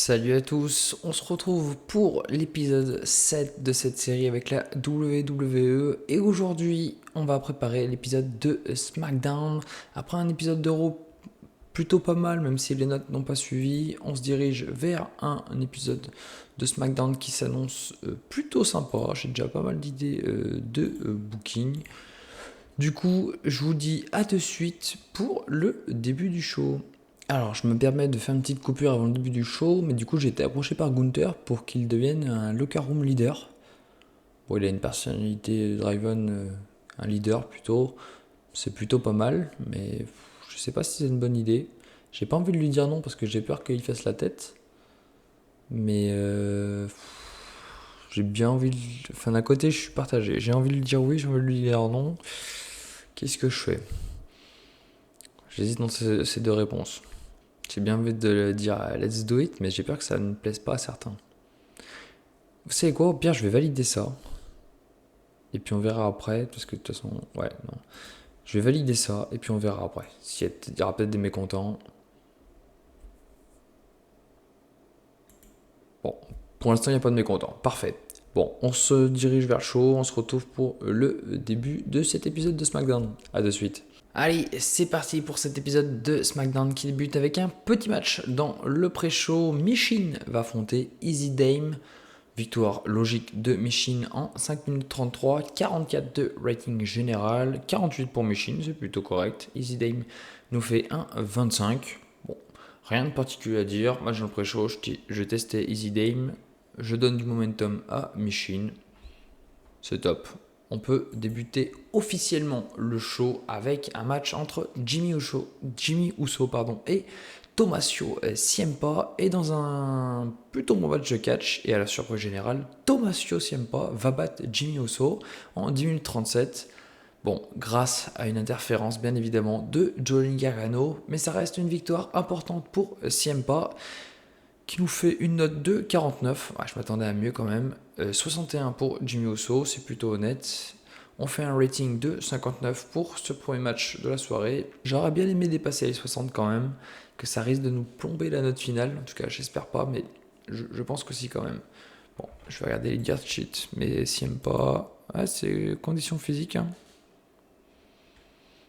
Salut à tous, on se retrouve pour l'épisode 7 de cette série avec la WWE et aujourd'hui on va préparer l'épisode de SmackDown. Après un épisode d'Euro plutôt pas mal, même si les notes n'ont pas suivi, on se dirige vers un épisode de SmackDown qui s'annonce plutôt sympa. J'ai déjà pas mal d'idées de booking. Du coup, je vous dis à de suite pour le début du show. Alors, je me permets de faire une petite coupure avant le début du show, mais du coup, j'ai été approché par Gunther pour qu'il devienne un locker room leader. Bon, il a une personnalité driven, un leader plutôt. C'est plutôt pas mal, mais je sais pas si c'est une bonne idée. J'ai pas envie de lui dire non parce que j'ai peur qu'il fasse la tête. Mais j'ai bien envie de... Enfin, d'un côté, je suis partagé. J'ai envie de lui dire oui, j'ai envie de lui dire non. Qu'est-ce que je fais? J'hésite entre ces deux réponses. J'ai bien envie de dire let's do it, mais j'ai peur que ça ne plaise pas à certains. Vous savez quoi, au pire, je vais valider ça. Et puis on verra après, parce que de toute façon, ouais, non. Je vais valider ça, et puis on verra après. S'il y aura peut-être des mécontents. Bon, pour l'instant, il n'y a pas de mécontents. Parfait. Bon, on se dirige vers le show, on se retrouve pour le début de cet épisode de SmackDown. A de suite. Allez, c'est parti pour cet épisode de SmackDown qui débute avec un petit match dans le pré-show. Machine va affronter Easy Dame. Victoire logique de Machine en 5 minutes 33, 44 de rating général, 48 pour Machine, c'est plutôt correct. Easy Dame nous fait un 25. Bon, rien de particulier à dire. Match dans le pré-show, je testais Easy Dame, je donne du momentum à Machine. C'est top. On peut débuter officiellement le show avec un match entre Jimmy Uso et Tommaso Ciampa. Et dans un plutôt bon match de catch, et à la surprise générale, Tommaso Ciampa va battre Jimmy Uso en 10 minutes 37. Bon, grâce à une interférence bien évidemment de Johnny Gargano, mais ça reste une victoire importante pour Ciampa qui nous fait une note de 49. Ouais, je m'attendais à mieux quand même. 61 pour Jimmy Uso, c'est plutôt honnête. On fait un rating de 59 pour ce premier match de la soirée. J'aurais bien aimé dépasser les 60 quand même, que ça risque de nous plomber la note finale. En tout cas, j'espère pas, mais je pense que si quand même. Bon, je vais regarder les guard sheets, mais si aime pas... Ouais, c'est conditions physiques. Hein.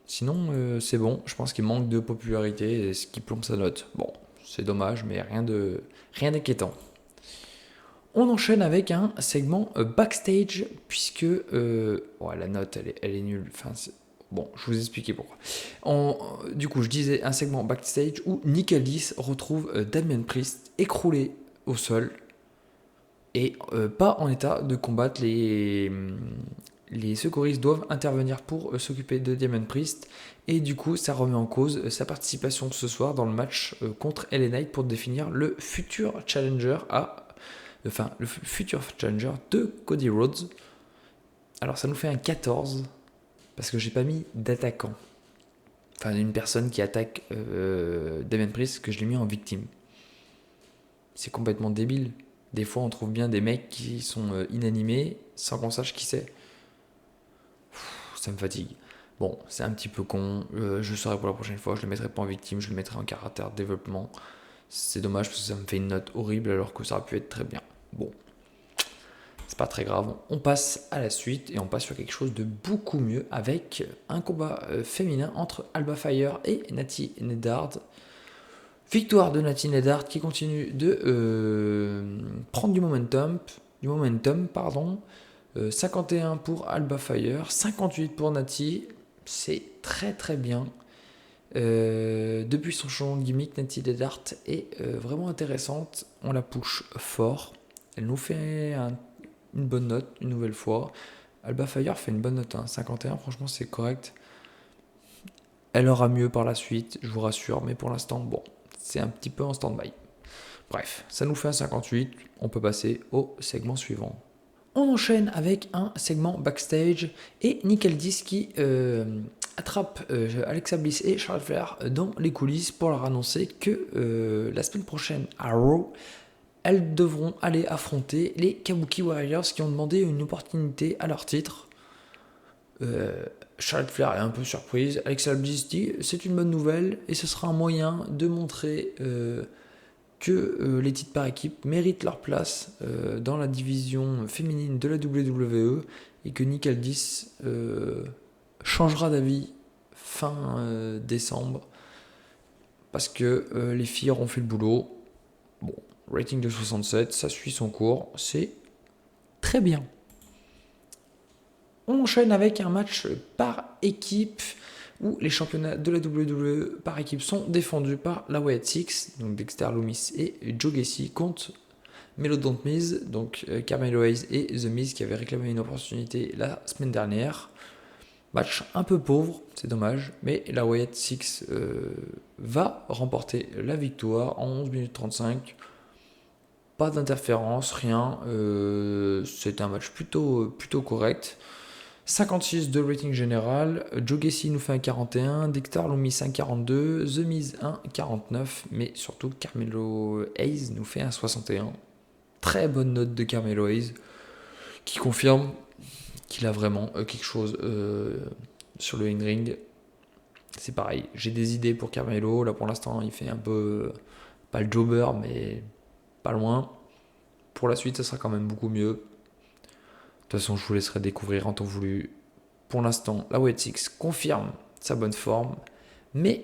Sinon, c'est bon. Je pense qu'il manque de popularité, ce qui plombe sa note. Bon, c'est dommage, mais rien d'inquiétant. On enchaîne avec un segment backstage, puisque la note, elle est nulle. Enfin, bon, je vous expliquer pourquoi. Du coup, je disais un segment backstage où Nick Aldis retrouve Damien Priest écroulé au sol et pas en état de combattre. Les secouristes doivent intervenir pour s'occuper de Damien Priest et du coup ça remet en cause sa participation ce soir dans le match contre LA Knight pour définir le futur challenger de Cody Rhodes. Alors ça nous fait un 14 parce que j'ai pas mis d'attaquant, enfin une personne qui attaque Damien Priest, que je l'ai mis en victime. C'est complètement débile. Des fois on trouve bien des mecs qui sont inanimés sans qu'on sache qui c'est. Ça me fatigue. Bon, c'est un petit peu con. Je saurai pour la prochaine fois. Je le mettrai pas en victime, je le mettrai en caractère de développement. C'est dommage parce que ça me fait une note horrible alors que ça aurait pu être très bien. Bon, c'est pas très grave. On passe à la suite et on passe sur quelque chose de beaucoup mieux avec un combat féminin entre Alba Fire et Natty Neddard. Victoire de Natty Neddard qui continue de prendre du momentum. 51 pour Alba Fire, 58 pour Natty, c'est très très bien. Depuis son changement de gimmick, Natty Neddard est vraiment intéressante. On la push fort. Elle nous fait une bonne note une nouvelle fois. Alba Fire fait une bonne note, hein. 51, franchement c'est correct. Elle aura mieux par la suite, je vous rassure, mais pour l'instant, bon, c'est un petit peu en stand-by. Bref, ça nous fait un 58, on peut passer au segment suivant. On enchaîne avec un segment backstage et Nick Aldis qui attrape Alexa Bliss et Charlotte Flair dans les coulisses pour leur annoncer que la semaine prochaine à Raw, elles devront aller affronter les Kabuki Warriors qui ont demandé une opportunité à leur titre. Charlotte Flair est un peu surprise. Alexa Bliss dit c'est une bonne nouvelle et ce sera un moyen de montrer que les titres par équipe méritent leur place dans la division féminine de la WWE et que Nick Aldis changera d'avis fin décembre parce que les filles auront fait le boulot. Bon, rating de 67, ça suit son cours, c'est très bien. On enchaîne avec un match par équipe où les championnats de la WWE par équipe sont défendus par la Wyatt Six, donc Dexter Lumis et Joe Gacy, contre Melo Don't Miz, donc Carmelo Hayes et The Miz qui avaient réclamé une opportunité la semaine dernière. Match un peu pauvre, c'est dommage, mais la Wyatt Six va remporter la victoire en 11 minutes 35. Pas d'interférence, rien. C'est un match plutôt correct. 56 de rating général. Joe Gacy nous fait un 41. Dexter Lumis un 42. The Miz un 49. Mais surtout, Carmelo Hayes nous fait un 61. Très bonne note de Carmelo Hayes qui confirme qu'il a vraiment quelque chose sur le in-ring. C'est pareil, j'ai des idées pour Carmelo. Là pour l'instant, il fait un peu, pas le jobber, mais pas loin. Pour la suite, ça sera quand même beaucoup mieux. De toute façon, je vous laisserai découvrir en temps voulu. Pour l'instant, la Wyatt Six confirme sa bonne forme, mais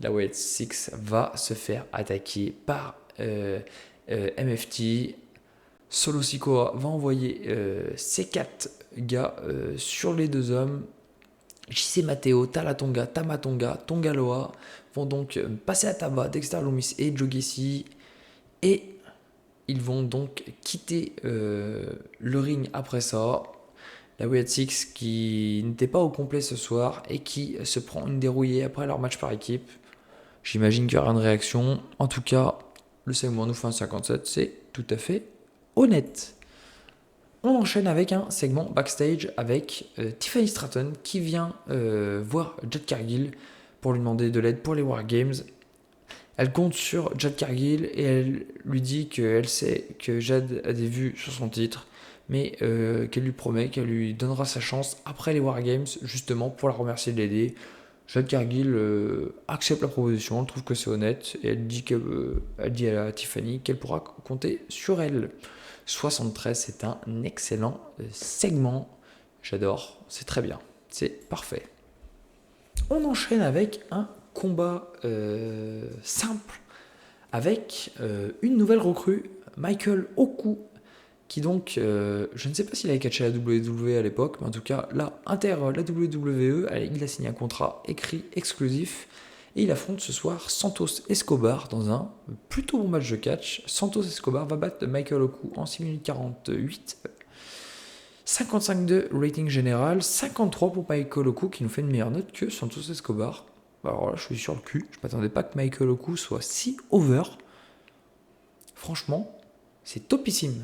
la Wyatt Six va se faire attaquer par MFT. Solo Sikoa va envoyer ses 4 gars sur les 2 hommes. JC Matteo, Talatonga, Tamatonga, Tongaloa vont donc passer à tabac Dexter Lumis et Joe Gacy. Et ils vont donc quitter le ring après ça. La Wyatt Six qui n'était pas au complet ce soir et qui se prend une dérouillée après leur match par équipe. J'imagine qu'il y aura une réaction. En tout cas, le segment nous fait un 57, c'est tout à fait honnête. On enchaîne avec un segment backstage avec Tiffany Stratton qui vient voir Jade Cargill pour lui demander de l'aide pour les Wargames. Elle compte sur Jade Cargill et elle lui dit qu'elle sait que Jade a des vues sur son titre, mais qu'elle lui promet qu'elle lui donnera sa chance après les Wargames, justement pour la remercier de l'aider. Jade Cargill accepte la proposition, elle trouve que c'est honnête, et elle dit à Tiffany qu'elle pourra compter sur elle. 73, c'est un excellent segment, j'adore, c'est très bien, c'est parfait. On enchaîne avec un combat simple avec une nouvelle recrue, Michael Oku, qui donc, je ne sais pas s'il avait catché la WWE à l'époque, mais en tout cas, là, intègre la WWE, il a signé un contrat écrit exclusif, et il affronte ce soir Santos Escobar dans un plutôt bon match de catch. Santos Escobar va battre Michael Oku en 6 minutes 48. 55 de rating général, 53 pour Michael Oku qui nous fait une meilleure note que Santos Escobar. Alors là, je suis sur le cul, je ne m'attendais pas que Michael Oku soit si over. Franchement, c'est topissime.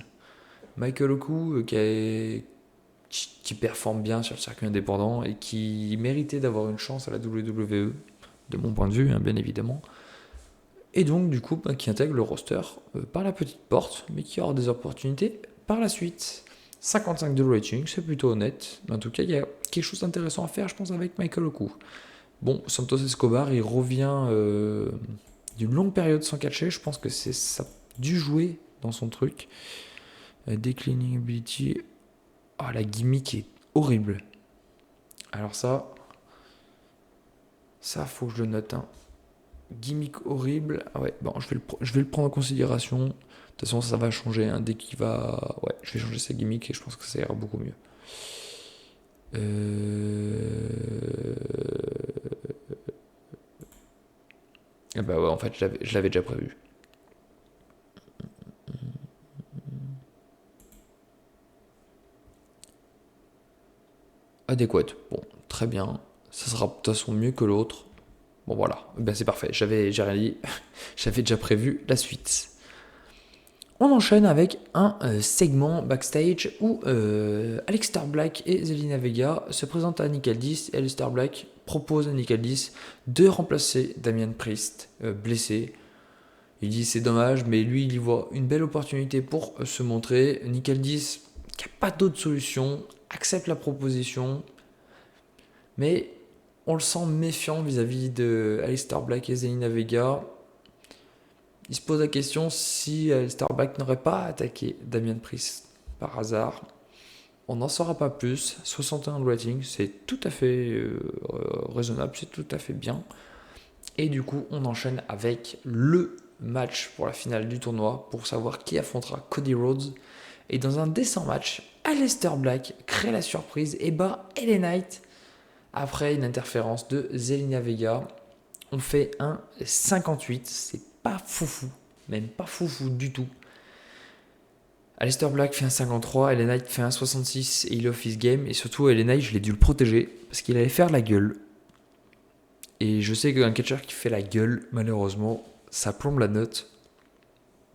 Michael Oku qui performe bien sur le circuit indépendant et qui méritait d'avoir une chance à la WWE, de mon point de vue, hein, bien évidemment. Et donc, du coup, qui intègre le roster par la petite porte, mais qui aura des opportunités par la suite. 55 de rating, c'est plutôt honnête. Mais en tout cas, il y a quelque chose d'intéressant à faire, je pense, avec Michael Oku. Bon, Santos Escobar, il revient d'une longue période sans catcher. Je pense que ça a dû jouer dans son truc. Declining ability. Ah, la gimmick est horrible. Alors ça, faut que je le note. Hein. Gimmick horrible. Ah ouais, bon, je vais le prendre en considération. De toute façon, ça va changer. Hein, dès qu'il va... Ouais, je vais changer sa gimmick et je pense que ça ira beaucoup mieux. Ah bah ouais, en fait, je l'avais déjà prévu. Adéquate. Bon, très bien. Ça sera de toute façon mieux que l'autre. Bon voilà, ben c'est parfait. J'ai rien dit. J'avais déjà prévu la suite. On enchaîne avec un segment backstage où Aleister Black et Zelina Vega se présentent à Nick Aldis et Aleister Black propose à Nick Aldis de remplacer Damian Priest, blessé. Il dit c'est dommage, mais lui il y voit une belle opportunité pour se montrer. Nick Aldis, qui n'a pas d'autre solution, accepte la proposition, mais on le sent méfiant vis-à-vis de Aleister Black et Zelina Vega. Il se pose la question si Alistair Black n'aurait pas attaqué Damien Priest par hasard. On n'en saura pas plus. 61 de rating, c'est tout à fait raisonnable, c'est tout à fait bien. Et du coup, on enchaîne avec le match pour la finale du tournoi pour savoir qui affrontera Cody Rhodes. Et dans un décent match, Aleister Black crée la surprise et bat LA Knight après une interférence de Zelina Vega. On fait un 58, c'est pas foufou, même pas foufou du tout. Aleister Black fait un 53, LA Knight fait un 66 et il off his game. Et surtout, LA Knight, je l'ai dû le protéger parce qu'il allait faire la gueule. Et je sais qu'un catcheur qui fait la gueule, malheureusement, ça plombe la note.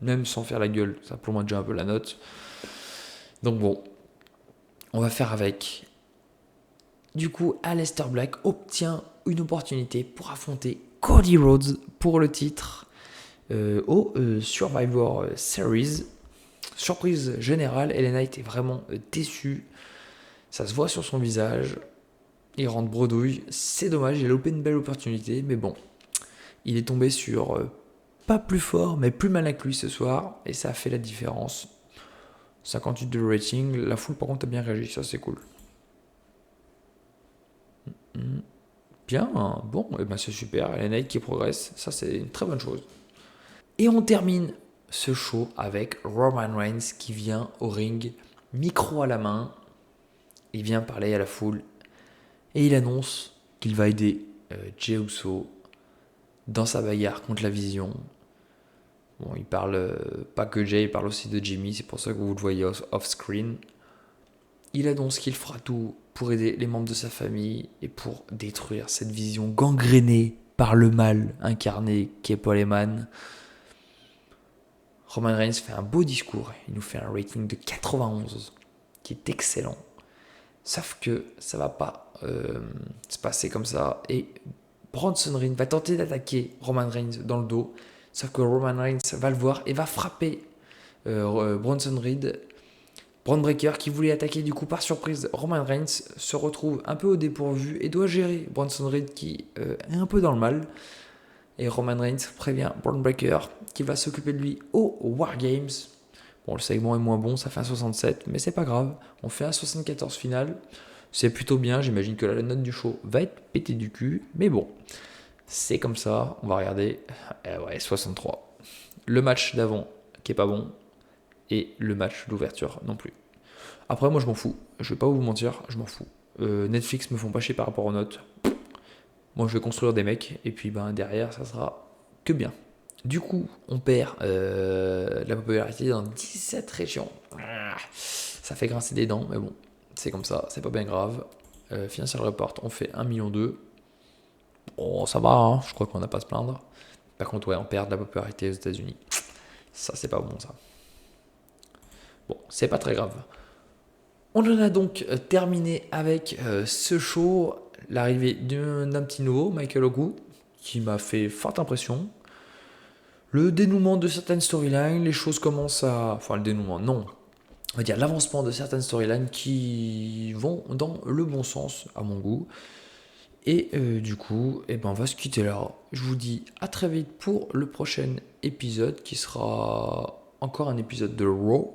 Même sans faire la gueule, ça plombe déjà un peu la note. Donc bon, on va faire avec. Du coup, Aleister Black obtient une opportunité pour affronter Cody Rhodes pour le titre au Survivor Series. Surprise générale, LA Knight est vraiment déçu. Ça se voit sur son visage. Il rentre bredouille. C'est dommage, il a loupé une belle opportunité. Mais bon, il est tombé sur pas plus fort, mais plus malin que lui ce soir. Et ça a fait la différence. 58 de rating. La foule, par contre, a bien réagi. Ça, c'est cool. Bien, bon, et ben c'est super. LA Knight qui progresse. Ça, c'est une très bonne chose. Et on termine ce show avec Roman Reigns qui vient au ring, micro à la main. Il vient parler à la foule et il annonce qu'il va aider Jey Uso dans sa bagarre contre la Vision. Bon, il parle pas que Jey, il parle aussi de Jimmy, c'est pour ça que vous le voyez off-screen. Il annonce qu'il fera tout pour aider les membres de sa famille et pour détruire cette vision gangrénée par le mal incarné qu'est Paul Heyman. Roman Reigns fait un beau discours, il nous fait un rating de 91, qui est excellent. Sauf que ça va pas se passer comme ça. Et Bronson Reed va tenter d'attaquer Roman Reigns dans le dos. Sauf que Roman Reigns va le voir et va frapper Bronson Reed. Braun Breaker qui voulait attaquer du coup par surprise Roman Reigns se retrouve un peu au dépourvu et doit gérer Bronson Reed qui est un peu dans le mal. Et Roman Reigns prévient Braun Breaker qui va s'occuper de lui au War Games. Bon, le segment est moins bon, ça fait un 67, mais c'est pas grave. On fait un 74 final. C'est plutôt bien, j'imagine que la note du show va être pétée du cul. Mais bon, c'est comme ça, on va regarder. Ouais, 63. Le match d'avant qui est pas bon. Et le match d'ouverture non plus. Après, moi je m'en fous. Je vais pas vous mentir, je m'en fous. Netflix me font pas chier par rapport aux notes. Moi je vais construire des mecs. Et puis ben, derrière, ça sera que bien. Du coup, on perd la popularité dans 17 régions. Ça fait grincer des dents, mais bon, c'est comme ça, c'est pas bien grave. Financial Report, on fait 1,2 million. Bon, ça va, hein, je crois qu'on n'a pas à se plaindre. Par contre, ouais, on perd de la popularité aux États-Unis. Ça, c'est pas bon, ça. Bon, c'est pas très grave. On en a donc terminé avec ce show. L'arrivée d'un petit nouveau, Michael Oku, qui m'a fait forte impression. Le dénouement de certaines storylines, les choses commencent à... Enfin, le dénouement, non. On va dire l'avancement de certaines storylines qui vont dans le bon sens, à mon goût. Et du coup, eh ben, on va se quitter là. Je vous dis à très vite pour le prochain épisode, qui sera encore un épisode de Raw.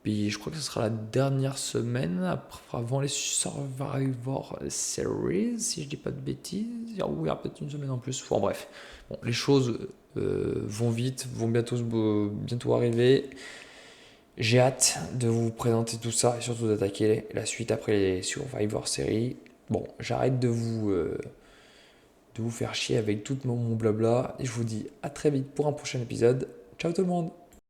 Puis je crois que ce sera la dernière semaine avant les Survivor Series, si je dis pas de bêtises. Il y aura peut-être une semaine en plus. Enfin bref, bon, les choses vont vite, vont bientôt arriver. J'ai hâte de vous présenter tout ça et surtout d'attaquer la suite après les Survivor Series. Bon, j'arrête de vous faire chier avec tout mon blabla et je vous dis à très vite pour un prochain épisode. Ciao tout le monde!